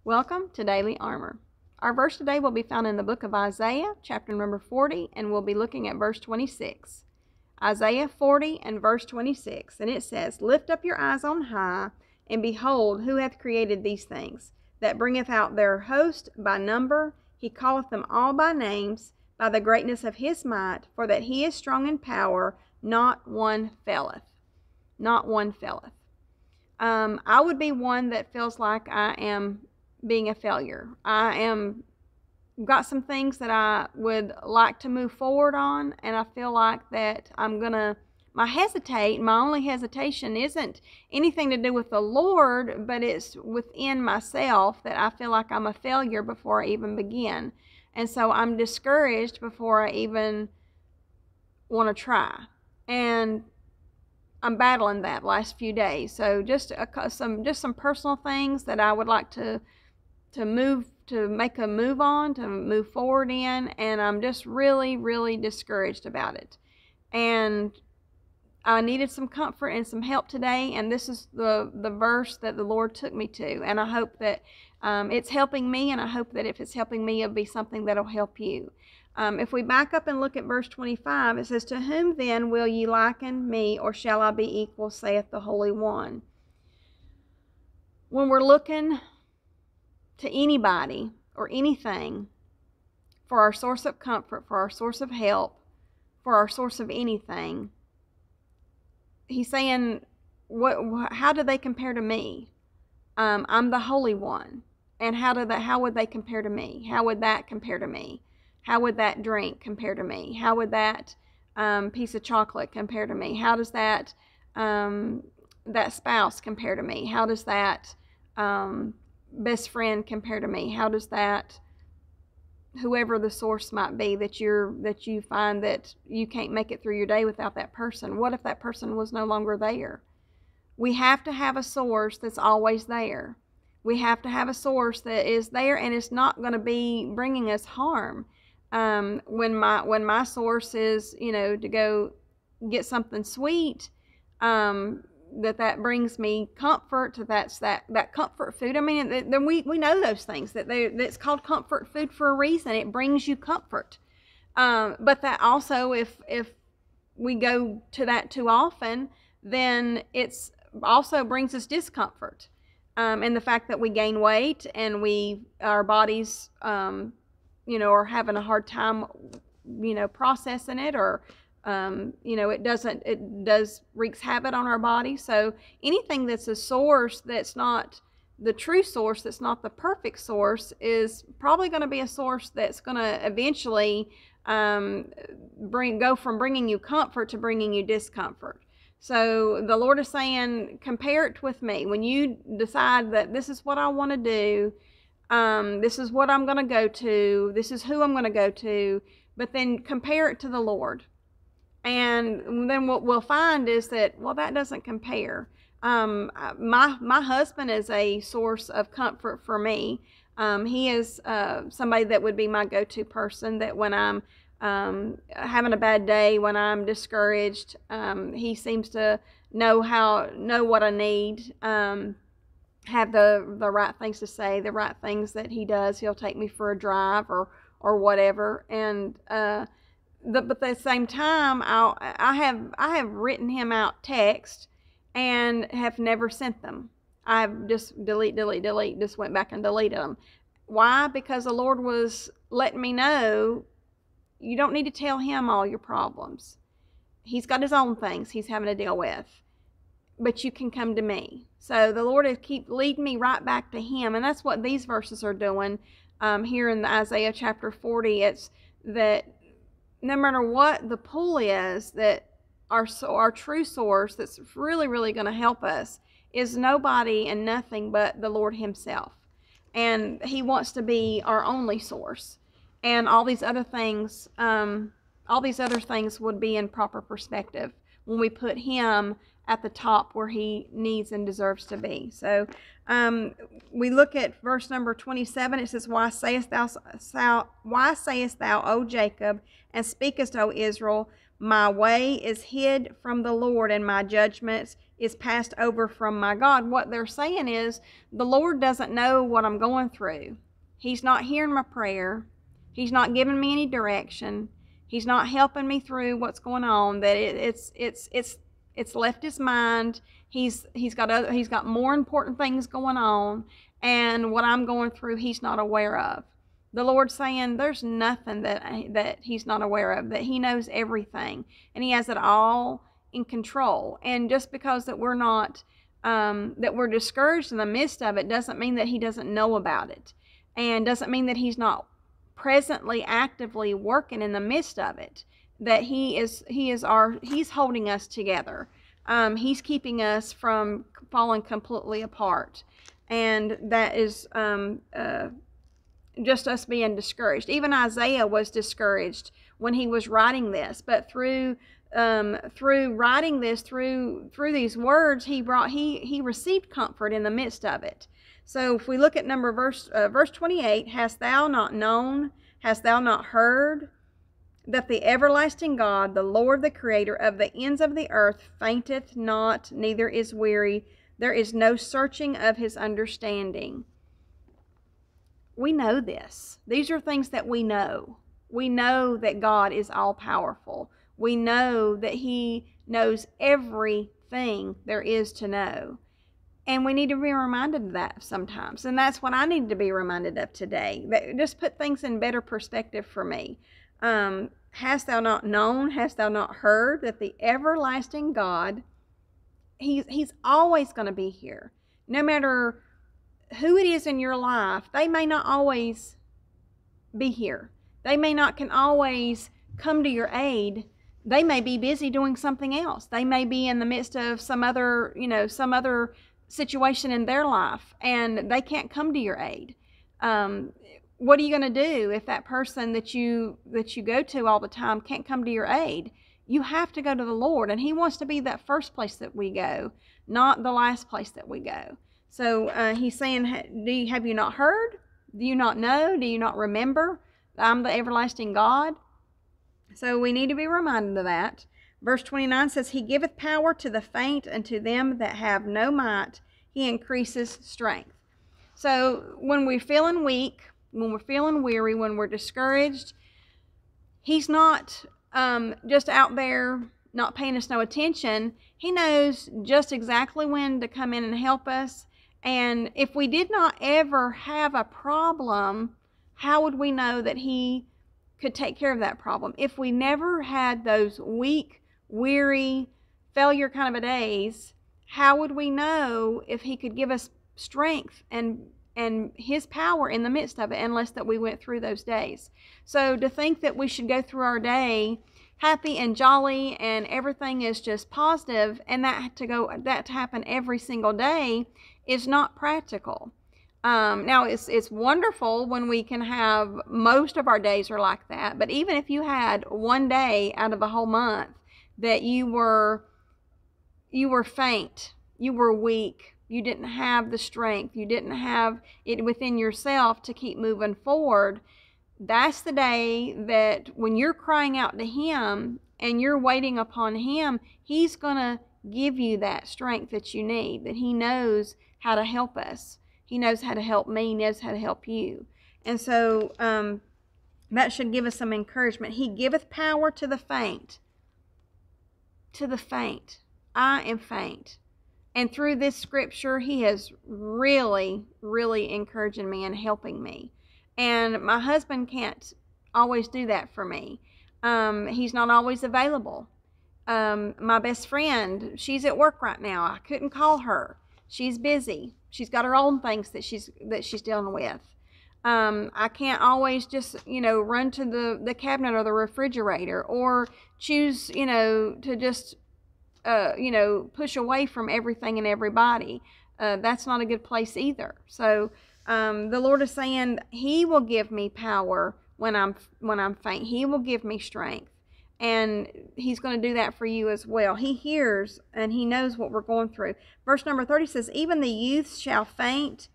Welcome to Daily Armor. Our verse today will be found in the book of Isaiah, chapter number 40, and we'll be looking at verse 26. Isaiah 40 and verse 26, and it says, Lift up your eyes on high, and behold, who hath created these things, that bringeth out their host by number, he calleth them all by names, by the greatness of his might, for that he is strong in power, not one faileth. Not one faileth. I would be one that feels like I am being a failure. Got some things that I would like to move forward on, and I feel like that my only hesitation isn't anything to do with the Lord, but it's within myself that I feel like I'm a failure before I even begin. And so I'm discouraged before I even want to try. And I'm battling that last few days. So just some personal things that I would like to make a move on, to move forward in, and I'm just really discouraged about it. And I needed some comfort and some help today, and this is the verse that the Lord took me to, and I hope that it's helping me, and I hope that if it's helping me, it'll be something that'll help you. If we back up and look at verse 25, it says, To whom then will ye liken me, or shall I be equal, saith the Holy One? When we're looking to anybody or anything for our source of comfort, for our source of help, for our source of anything, he's saying, how do they compare to me? I'm the Holy One. And how would they compare to me? How would that compare to me? How would that drink compare to me? How would that piece of chocolate compare to me? How does that spouse compare to me? How does that best friend compare to me? How does that, whoever the source might be that you find that you can't make it through your day without that person? What if that person was no longer there? We have to have a source that's always there. We have to have a source that is there and it's not going to be bringing us harm. When my source is, to go get something sweet, that brings me comfort, that's that comfort food. I mean, then we know those things, that's called comfort food for a reason. It brings you comfort. But that also, if we go to that too often, then it's also brings us discomfort. And the fact that we gain weight and our bodies, are having a hard time, processing it, or it does wreaks havoc on our body. So anything that's a source that's not the true source, that's not the perfect source, is probably going to be a source that's going to eventually go from bringing you comfort to bringing you discomfort. So the Lord is saying, compare it with me. When you decide that this is what I want to do, this is what I'm going to go to, this is who I'm going to go to, but then compare it to the Lord. And then what we'll find is that, that doesn't compare. My husband is a source of comfort for me. He is somebody that would be my go-to person, that when I'm having a bad day, when I'm discouraged, he seems to know what I need, have the right things to say, the right things that he does. He'll take me for a drive or whatever. And but at the same time, I have written him out text and have never sent them. I've just delete, just went back and deleted them. Why? Because the Lord was letting me know, you don't need to tell him all your problems. He's got his own things he's having to deal with, but you can come to me. So the Lord is keep leading me right back to him, and that's what these verses are doing here in the Isaiah chapter 40. It's that no matter what the pull is, that our true source that's really going to help us is nobody and nothing but the Lord himself. And he wants to be our only source. And all these other things would be in proper perspective when we put him at the top where he needs and deserves to be. So we look at verse number 27. It says, Why sayest thou, O Jacob, and speakest, O Israel? My way is hid from the Lord, and my judgments is passed over from my God. What they're saying is the Lord doesn't know what I'm going through. He's not hearing my prayer. He's not giving me any direction. He's not helping me through what's going on. That it's left his mind. He's got more important things going on, and what I'm going through, he's not aware of. The Lord's saying there's nothing that he's not aware of, that he knows everything, and he has it all in control. And just because that we're not, that we're discouraged in the midst of it, doesn't mean that he doesn't know about it, and doesn't mean that he's not presently, actively working in the midst of it. That he's holding us together. He's keeping us from falling completely apart, and that is just us being discouraged. Even Isaiah was discouraged when he was writing this, but through writing this, through these words, he received comfort in the midst of it. So if we look at verse 28, hast thou not known, hast thou not heard, that the everlasting God, the Lord, the creator of the ends of the earth, fainteth not, neither is weary, there is no searching of his understanding. We know this. These are things that we know. We know that God is all-powerful. We know that he knows everything there is to know. And we need to be reminded of that sometimes. And that's what I need to be reminded of today. That just put things in better perspective for me. Hast thou not known, hast thou not heard, that the everlasting God, he's always going to be here. No matter who it is in your life, they may not always be here. They may not can always come to your aid. They may be busy doing something else. They may be in the midst of some other situation in their life, and they can't come to your aid. What are you going to do if that person that you go to all the time can't come to your aid? You have to go to the Lord, and he wants to be that first place that we go, not the last place that we go. So he's saying, have you not heard? Do you not know? Do you not remember? I'm the everlasting God. So we need to be reminded of that. Verse 29 says, he giveth power to the faint, and to them that have no might he increases strength. So when we're feeling weak, when we're feeling weary, when we're discouraged, he's not just out there not paying us no attention. He knows just exactly when to come in and help us. And if we did not ever have a problem, how would we know that he could take care of that problem? If we never had those weak, weary, failure kind of a days, how would we know if he could give us strength and his power in the midst of it, unless that we went through those days? So to think that we should go through our day happy and jolly and everything is just positive, and that to happen every single day is not practical. Now it's wonderful when we can have most of our days are like that, but even if you had one day out of a whole month that you were faint, you were weak, you didn't have the strength, you didn't have it within yourself to keep moving forward, that's the day that when you're crying out to him and you're waiting upon him, he's going to give you that strength that you need, that he knows how to help us. He knows how to help me, knows how to help you. And so that should give us some encouragement. He giveth power to the faint. To the faint. I am faint. And through this scripture, he is really, really encouraging me and helping me. And my husband can't always do that for me. He's not always available. My best friend, she's at work right now. I couldn't call her. She's busy. She's got her own things that she's dealing with. I can't always just, run to the cabinet or the refrigerator, or choose, to just, push away from everything and everybody. That's not a good place either. So the Lord is saying he will give me power when I'm faint. He will give me strength. And he's going to do that for you as well. He hears and he knows what we're going through. Verse number 30 says, even the youth shall faint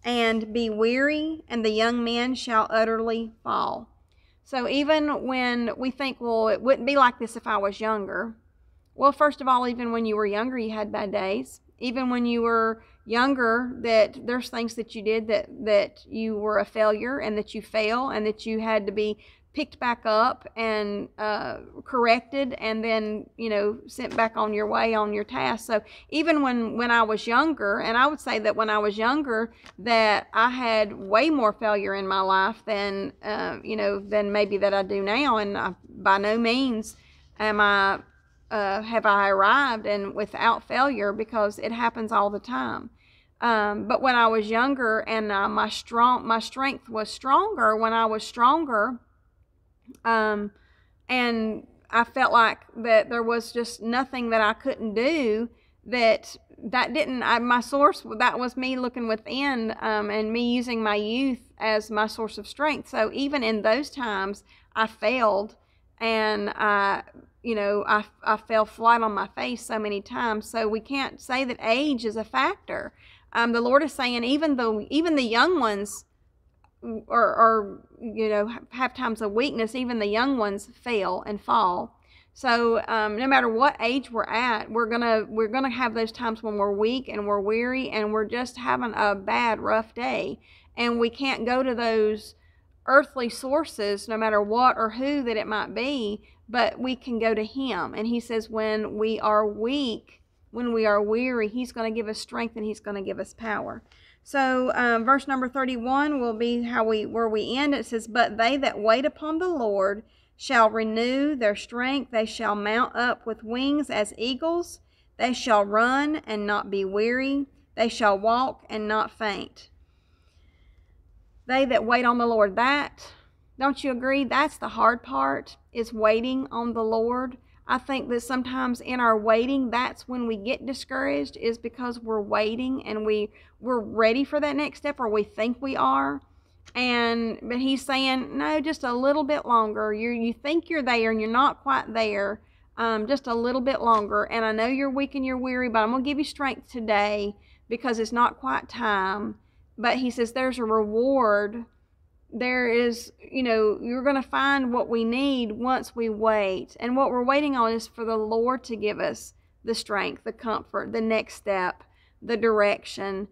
and be weary, and the young men shall utterly fall. So even when we think, well, it wouldn't be like this if I was younger. Well, first of all, even when you were younger, you had bad days. Even when you were younger, that there's things that you did that you were a failure and that you fail and that you had to be picked back up and corrected and then, sent back on your way on your task. So even when I was younger, and I would say that when I was younger, that I had way more failure in my life than, than maybe that I do now. And by no means am I have I arrived and without failure, because it happens all the time. But when I was younger and my strength was stronger, when I was stronger, and I felt like that there was just nothing that I couldn't do, my source, that was me looking within, and me using my youth as my source of strength. So even in those times, I failed, and I fell flat on my face so many times. So we can't say that age is a factor. The Lord is saying even the young ones have times of weakness, even the young ones fail and fall. So no matter what age we're at, we're gonna have those times when we're weak and we're weary and we're just having a bad, rough day. And we can't go to those earthly sources, no matter what or who that it might be, but we can go to Him. And He says when we are weak, when we are weary, He's going to give us strength and He's going to give us power. So verse number 31 will be where we end. It says, "But they that wait upon the Lord shall renew their strength. They shall mount up with wings as eagles. They shall run and not be weary. They shall walk and not faint." They that wait on the Lord, don't you agree? That's the hard part, is waiting on the Lord. I think that sometimes in our waiting, that's when we get discouraged, is because we're waiting and we're ready for that next step, or we think we are. But He's saying, no, just a little bit longer. You think you're there and you're not quite there. Just a little bit longer. And I know you're weak and you're weary, but I'm going to give you strength today because it's not quite time. But He says there's a reward. There is, you're going to find what we need once we wait. And what we're waiting on is for the Lord to give us the strength, the comfort, the next step, the direction,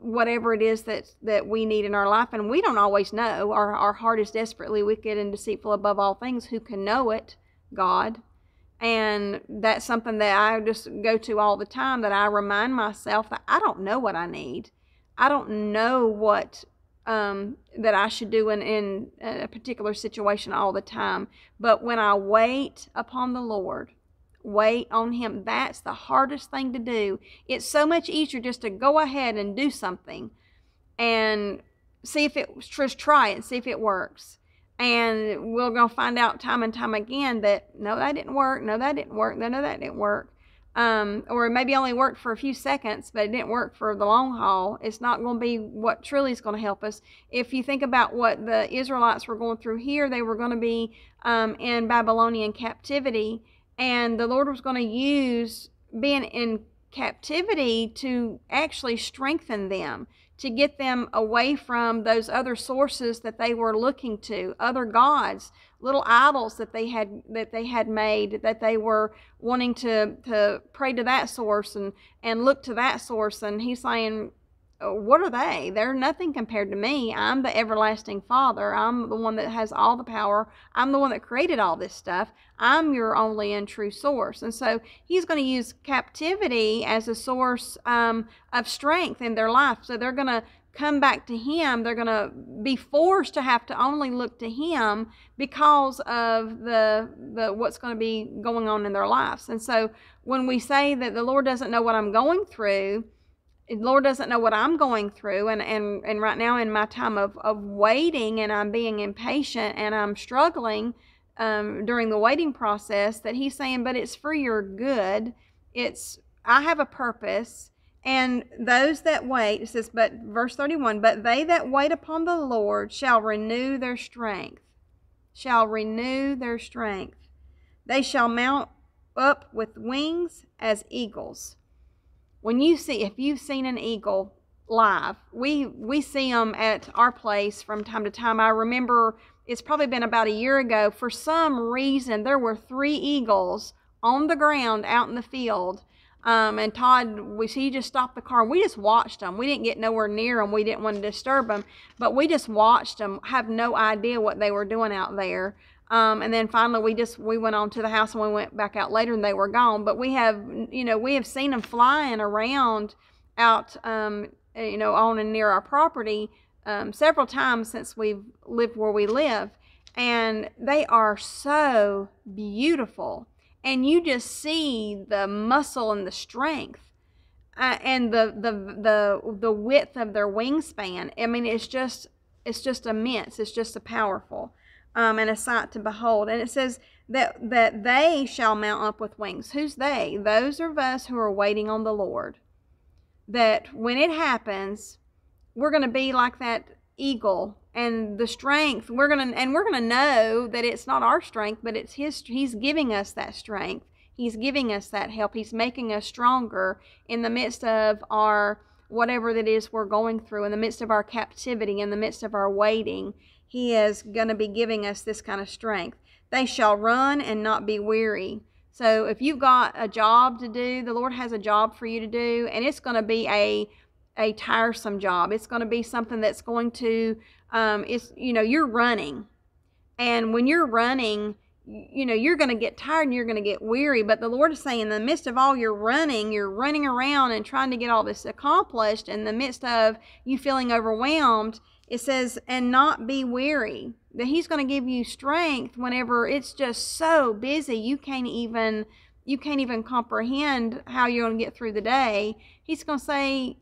whatever it is that we need in our life. And we don't always know. Our heart is desperately wicked and deceitful above all things. Who can know it? God. And that's something that I just go to all the time, that I remind myself that I don't know what I need. I don't know what that I should do in a particular situation all the time. But when I wait upon the Lord, wait on Him, that's the hardest thing to do. It's so much easier just to go ahead and do something and just try it and see if it works. And we're going to find out time and time again that, no, that didn't work. No, that didn't work. No, that didn't work. Or it maybe only worked for a few seconds, but it didn't work for the long haul. It's not going to be what truly is going to help us. If you think about what the Israelites were going through here, they were going to be in Babylonian captivity, and the Lord was going to use being in captivity to actually strengthen them, to get them away from those other sources that they were looking to, other gods, little idols that they had made, that they were wanting to pray to that source and look to that source. And He's saying, what are they? They're nothing compared to me. I'm the everlasting Father. I'm the one that has all the power. I'm the one that created all this stuff. I'm your only and true source. And so He's going to use captivity as a source of strength in their life. So they're going to come back to Him. They're going to be forced to have to only look to Him because of the what's going to be going on in their lives. And so when we say that the Lord doesn't know what I'm going through, the Lord doesn't know what I'm going through, and right now in my time of waiting, and I'm being impatient and I'm struggling during the waiting process, that He's saying, but it's for your good. I have a purpose. And those that wait, it says, but verse 31, but they that wait upon the Lord shall renew their strength. Shall renew their strength. They shall mount up with wings as eagles. If you've seen an eagle live, we see them at our place from time to time. I remember it's probably been about a year ago. For some reason, there were 3 eagles on the ground out in the field. And Todd, he just stopped the car. We just watched them. We didn't get nowhere near them. We didn't want to disturb them, but we just watched them, have no idea what they were doing out there. And then finally we went on to the house, and we went back out later and they were gone. But we have seen them flying around out, on and near our property, several times since we've lived where we live. And they are so beautiful. And you just see the muscle and the strength, and the width of their wingspan. I mean, it's just immense. It's just a powerful, and a sight to behold. And it says that they shall mount up with wings. Who's they? Those of us who are waiting on the Lord. That when it happens, we're going to be like that eagle, and the strength we're going to know that it's not our strength, but it's he's giving us that strength. He's giving us that help. He's making us stronger in the midst of our whatever that is we're going through, in the midst of our captivity, in the midst of our waiting. He is going to be giving us this kind of strength. They shall run and not be weary. So if you've got a job to do, the Lord has a job for you to do, and it's going to be a tiresome job. It's going to be something that's going to, you're running. And when you're running, you're going to get tired and you're going to get weary. But the Lord is saying, in the midst of all your running, you're running around and trying to get all this accomplished. In the midst of you feeling overwhelmed, it says, and not be weary. That He's going to give you strength whenever it's just so busy you can't even comprehend how you're going to get through the day. He's going to say,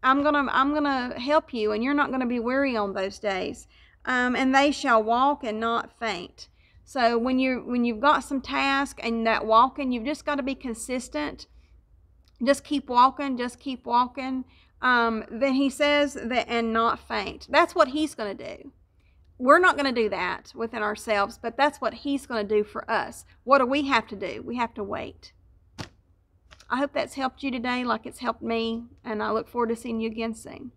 I'm gonna help you, and you're not going to be weary on those days. And they shall walk and not faint. So when you've got some task and that walking, you've just got to be consistent. Just keep walking. Just keep walking. Then He says that, and not faint. That's what He's going to do. We're not going to do that within ourselves, but that's what He's going to do for us. What do we have to do? We have to wait. I hope that's helped you today like it's helped me, and I look forward to seeing you again soon.